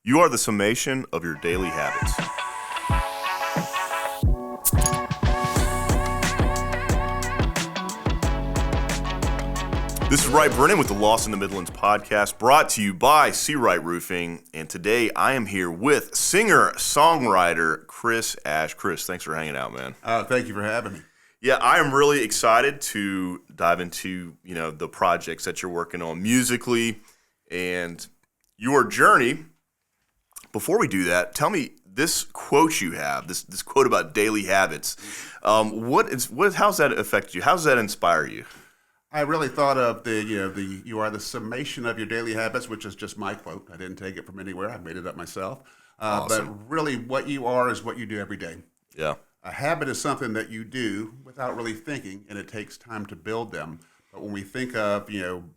You are the summation of your daily habits. This is Wright Brennan with the Lost in the Midlands podcast, brought to you by Wright Roofing. And today I am here with singer-songwriter Chris Ash. Chris, thanks for hanging out, man. Thank you for having me. Yeah, I am really excited to dive into, the projects that you're working on musically and your journey. Before we do that, tell me this quote you have, this quote about daily habits. How's that affect you? How does that inspire you? I really thought of you are the summation of your daily habits, which is just my quote. I didn't take it from anywhere. I made it up myself. Awesome. But really what you are is what you do every day. Yeah. A habit is something that you do without really thinking, and it takes time to build them. But when we think of,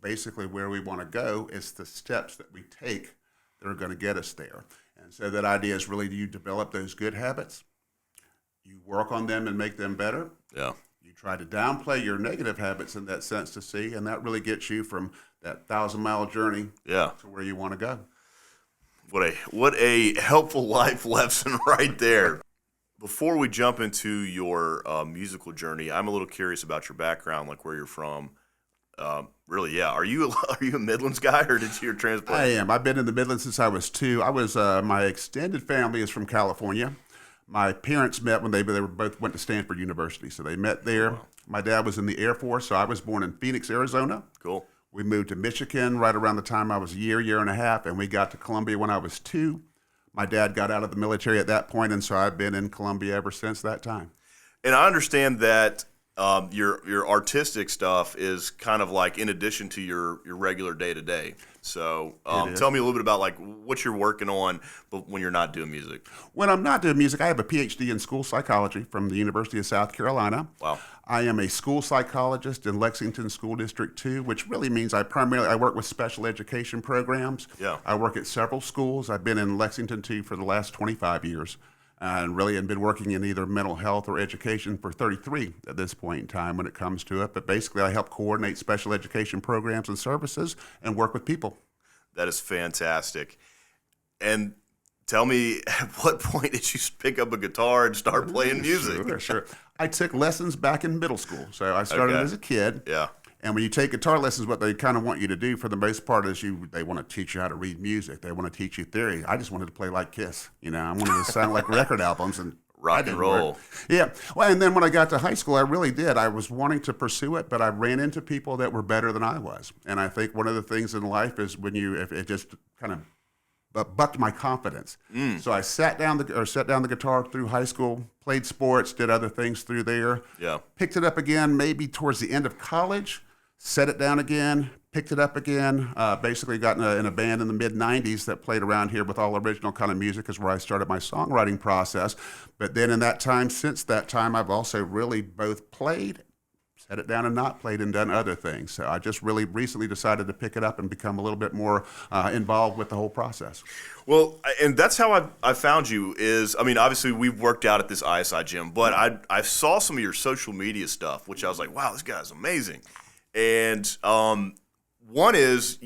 basically where we want to go, it's the steps that we take that are going to get us there. And so that idea is really, you develop those good habits, you work on them and make them better. Yeah. You try to downplay your negative habits in that sense to see, and that really gets you from that 1,000-mile journey to where you want to go. What a helpful life lesson right there. Before we jump into your musical journey, I'm a little curious about your background, like where you're from. Really, yeah. Are you a Midlands guy, or did you transplant? I am. I've been in the Midlands since I was 2. My extended family is from California. My parents met when they both went to Stanford University, so they met there. Wow. My dad was in the Air Force, so I was born in Phoenix, Arizona. Cool. We moved to Michigan right around the time I was a year and a half, and we got to Columbia when I was 2. My dad got out of the military at that point, and so I've been in Columbia ever since that time. And I understand that your artistic stuff is kind of like in addition to your regular day-to-day. So tell me a little bit about like what you're working on when you're not doing music. When I'm not doing music, I have a Ph.D. in school psychology from the University of South Carolina. Wow. I am a school psychologist in Lexington School District 2, which really means I work with special education programs. Yeah. I work at several schools. I've been in Lexington 2 for the last 25 years. And really have been working in either mental health or education for 33 at this point in time when it comes to it. But basically, I help coordinate special education programs and services and work with people. That is fantastic. And tell me, at what point did you pick up a guitar and start playing music? Sure. I took lessons back in middle school. So I started as a kid. Yeah. And when you take guitar lessons, what they kind of want you to do for the most part is they want to teach you how to read music. They want to teach you theory. I just wanted to play like Kiss. I wanted to sound like record albums and rock and roll. Yeah. Well, and then when I got to high school, I really did. I was wanting to pursue it, but I ran into people that were better than I was. And I think one of the things in life is if it just kind of bucked my confidence. So I sat down the guitar through high school, played sports, did other things through there. Yeah. Picked it up again maybe towards the end of college. Set it down again, picked it up again, basically got in a band in the mid-'90s that played around here with all original kind of music is where I started my songwriting process. But then since that time, I've also really both played, set it down and not played, and done other things. So I just really recently decided to pick it up and become a little bit more involved with the whole process. Well, and that's how I found you is, obviously we've worked out at this ISI gym, but I saw some of your social media stuff, which I was like, wow, this guy's amazing. And one is,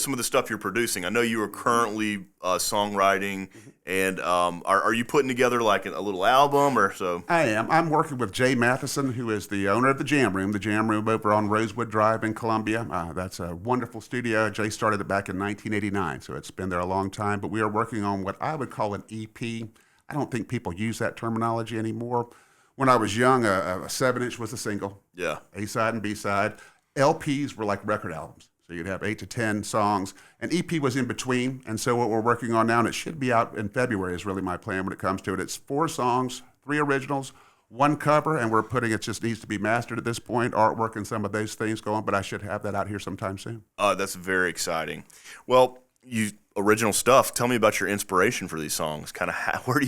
some of the stuff you're producing. I know you are currently songwriting, and are you putting together like a little album or so? I am. I'm working with Jay Matheson, who is the owner of the Jam Room over on Rosewood Drive in Columbia. That's a wonderful studio. Jay started it back in 1989, so it's been there a long time. But we are working on what I would call an EP. I don't think people use that terminology anymore. When I was young, a 7-inch was a single. Yeah. A-side and B-side. LPs were like record albums. So you'd have 8 to 10 songs. An EP was in between. And so what we're working on now, and it should be out in February is really my plan when it comes to it. It's 4 songs, 3 originals, 1 cover, and it just needs to be mastered at this point, artwork and some of those things going, but I should have that out here sometime soon. That's very exciting. Well, original stuff. Tell me about your inspiration for these songs. Kind of where do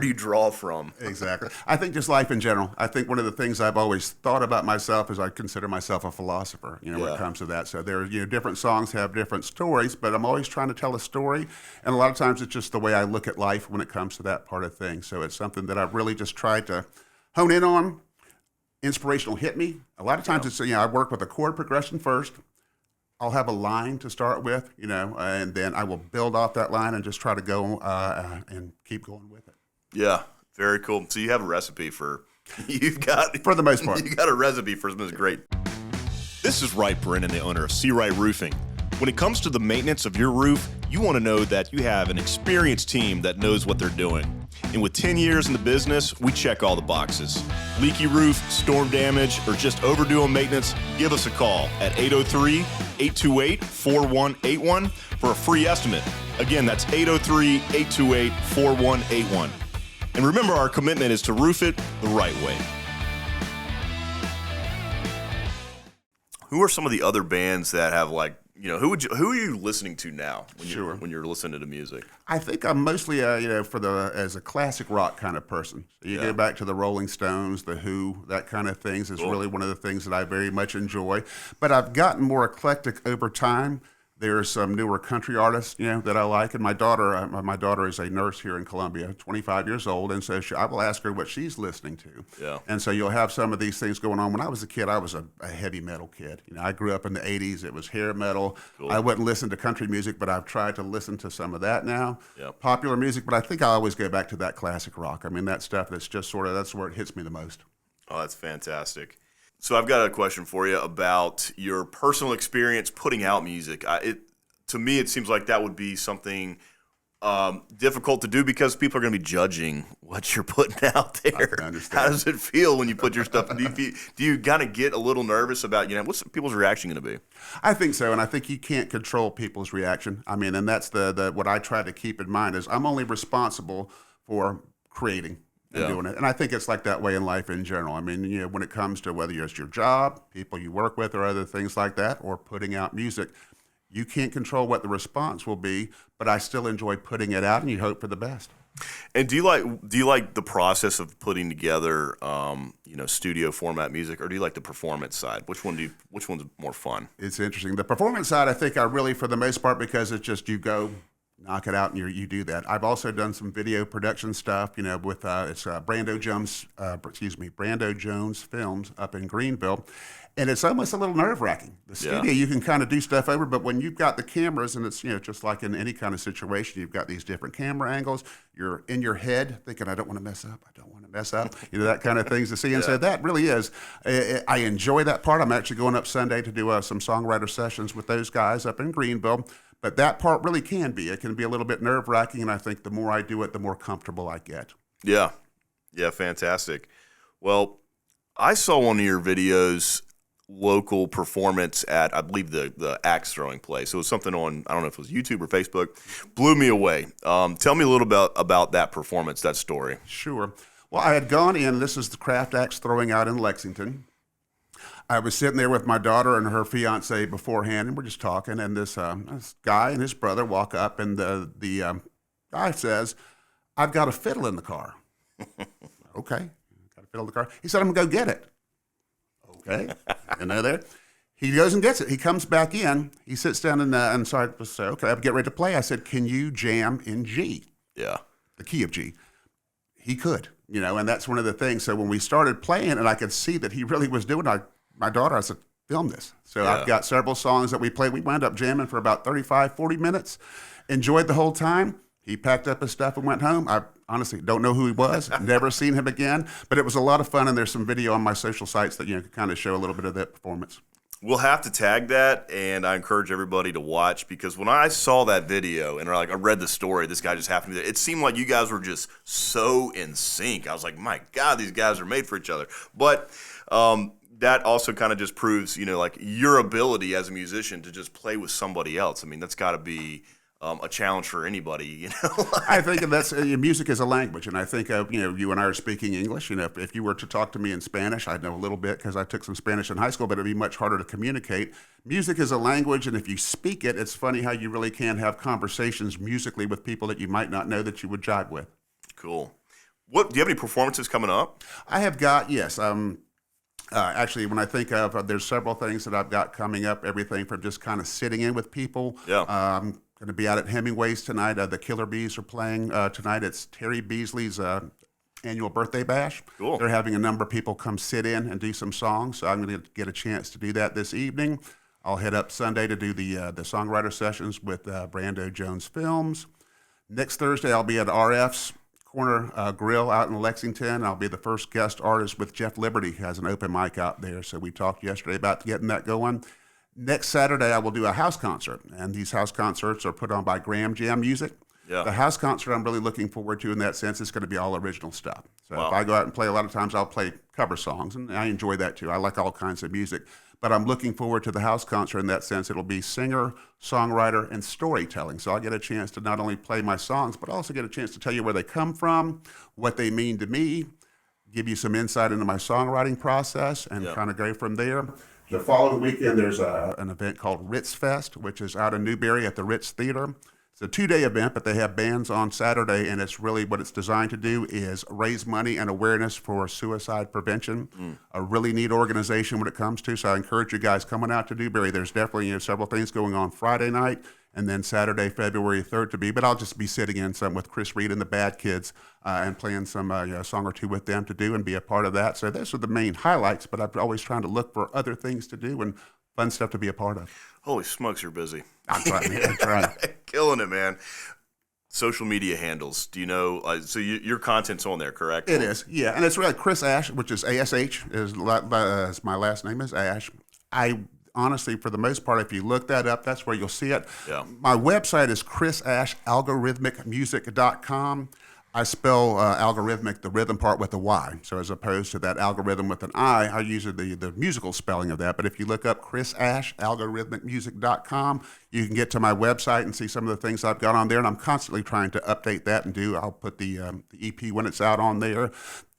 you draw from? Exactly. I think just life in general. I think one of the things I've always thought about myself is I consider myself a philosopher. When it comes to that. So there, different songs have different stories, but I'm always trying to tell a story, and a lot of times it's just the way I look at life when it comes to that part of things. So it's something that I've really just tried to hone in on. Inspiration will hit me. A lot of times it's I work with a chord progression first. I'll have a line to start with, and then I will build off that line and just try to go and keep going with it. Yeah, very cool. So you have a recipe for, for the most part. You got a recipe for something that's great. This is Wright Brennan, the owner of Sea Wright Roofing. When it comes to the maintenance of your roof, you want to know that you have an experienced team that knows what they're doing. And with 10 years in the business, we check all the boxes. Leaky roof, storm damage, or just overdue on maintenance, give us a call at 803-828-4181 for a free estimate. Again, that's 803-828-4181. And remember, our commitment is to roof it the right way. Who are some of the other bands that have who are you listening to now when you're listening to music? I think I'm mostly as a classic rock kind of person. So you go back to the Rolling Stones, the Who, that kind of things is really one of the things that I very much enjoy. But I've gotten more eclectic over time. There's some newer country artists, that I like, and my daughter is a nurse here in Columbia, 25 years old, and so I will ask her what she's listening to. Yeah. And so you'll have some of these things going on. When I was a kid, I was a heavy metal kid. I grew up in the 80s. It was hair metal. Cool. I wouldn't listen to country music, but I've tried to listen to some of that now. Yep. Popular music, but I think I always go back to that classic rock. I mean, that stuff that's just that's where it hits me the most. Oh, that's fantastic. So I've got a question for you about your personal experience putting out music. To me, it seems like that would be something difficult to do because people are going to be judging what you're putting out there. I can understand. How does it feel when you put your stuff? Do you kind of get a little nervous about what's people's reaction going to be? I think so, and I think you can't control people's reaction. I mean, and that's the what I try to keep in mind is I'm only responsible for creating and doing it. And I think it's like that way in life in general. I mean, when it comes to whether it's your job, people you work with, or other things like that, or putting out music. You can't control what the response will be, but I still enjoy putting it out, and you hope for the best. And do you like the process of putting together, studio format music, or do you like the performance side? Which one's more fun? It's interesting. The performance side, I think, I really, for the most part, because it's just you go, knock it out, and you do that. I've also done some video production stuff, with it's Brando Jones Films up in Greenville. And it's almost a little nerve-wracking. The studio, you can kind of do stuff over, but when you've got the cameras, and it's, just like in any kind of situation, you've got these different camera angles. You're in your head thinking, I don't want to mess up. I don't want to mess up. that kind of things to see. And so that really is, I enjoy that part. I'm actually going up Sunday to do some songwriter sessions with those guys up in Greenville. But that part really can be. It can be a little bit nerve-wracking, and I think the more I do it, the more comfortable I get. Yeah. Yeah, fantastic. Well, I saw one of your videos, local performance at, I believe, the axe throwing place. It was something on, I don't know if it was YouTube or Facebook. Blew me away. Tell me a little bit about that performance, that story. Sure. Well, I had gone in. This is the craft axe throwing out in Lexington. I was sitting there with my daughter and her fiance beforehand, and we're just talking. And this guy and his brother walk up, and the guy says, "I've got a fiddle in the car." Okay, got a fiddle in the car. He said, "I'm gonna go get it." Okay, there. He goes and gets it. He comes back in. He sits down and so I say, "Okay, I'll get ready to play." I said, "Can you jam in G?" Yeah, the key of G. He could, and that's one of the things. So when we started playing, and I could see that he really was doing it, my daughter, I said, "Film this." So I've got several songs that we played. We wound up jamming for about 35, 40 minutes. Enjoyed the whole time. He packed up his stuff and went home. I honestly don't know who he was. Never seen him again. But it was a lot of fun, and there's some video on my social sites that could kind of show a little bit of that performance. We'll have to tag that, and I encourage everybody to watch, because when I saw that video and I read the story, this guy just happened to be there, it seemed like you guys were just so in sync. I was like, my God, these guys are made for each other. But that also kind of just proves, your ability as a musician to just play with somebody else. I mean, that's got to be a challenge for anybody, I think that's music is a language, and I think you and I are speaking English. If you were to talk to me in Spanish, I'd know a little bit because I took some Spanish in high school, but it'd be much harder to communicate. Music is a language, and if you speak it, it's funny how you really can have conversations musically with people that you might not know that you would jive with. Cool. Do you have any performances coming up? I have got, yes. Actually, when I think of, there's several things that I've got coming up. Everything from just kind of sitting in with people. Yeah. Going to be out at Hemingway's tonight. The Killer Bees are playing tonight. It's Terry Beasley's annual birthday bash. Cool. They're having a number of people come sit in and do some songs. So I'm going to get a chance to do that this evening. I'll head up Sunday to do the songwriter sessions with Brando Jones Films. Next Thursday, I'll be at RF's Corner Grill out in Lexington. I'll be the first guest artist with Jeff Liberty, who has an open mic out there. So we talked yesterday about getting that going. Next Saturday, I will do a house concert, and these house concerts are put on by Graham Jam Music. Yeah. The house concert I'm really looking forward to in that sense. It's going to be all original stuff. So Wow. if I go out and play, a lot of times I'll play cover songs, and I enjoy that too. I like all kinds of music. But I'm looking forward to the house concert in that sense. It'll be singer, songwriter, and storytelling. So I'll get a chance to not only play my songs, but also get a chance to tell you where they come from, what they mean to me, give you some insight into my songwriting process, and kind of go from there. The following weekend, there's an event called Ritz Fest, which is out in Newberry at the Ritz Theater. It's a 2-day event, but they have bands on Saturday, and it's really what it's designed to do is raise money and awareness for suicide prevention. A really neat organization when it comes to. So I encourage you guys coming out to Newberry. There's definitely several things going on Friday night, and then Saturday, February 3rd to be. But I'll just be sitting in some with Chris Reed and the Bad Kids and playing some song or two with them to do and be a part of that. So those are the main highlights. But I'm always trying to look for other things to do and fun stuff to be a part of. Holy smokes, you're busy. I'm trying, man. I'm trying. Killing it, man. Social media handles. Do you know? So your content's on there, correct? It is, yeah. And it's really Chris Ash, which is ASH, is my last name is Ash. I honestly, for the most part, if you look that up, that's where you'll see it. Yeah. My website is chrisashalgorithmicmusic.com. I spell algorithmic, the rhythm part, with a Y. So as opposed to that algorithm with an I use the musical spelling of that. But if you look up Chris Ash, algorithmicmusic.com, you can get to my website and see some of the things I've got on there. And I'm constantly trying to update that and I'll put the EP when it's out on there.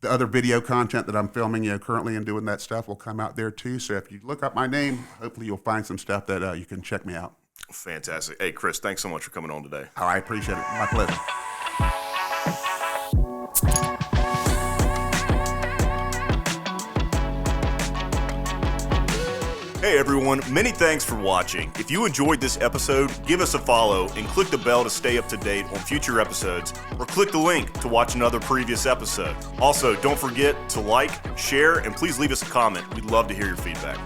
The other video content that I'm filming currently and doing that stuff will come out there too. So if you look up my name, hopefully you'll find some stuff that you can check me out. Fantastic. Hey, Chris, thanks so much for coming on today. Oh, I appreciate it. My pleasure. Hey everyone, many thanks for watching. If you enjoyed this episode, give us a follow and click the bell to stay up to date on future episodes, or click the link to watch another previous episode. Also, don't forget to like, share, and please leave us a comment. We'd love to hear your feedback.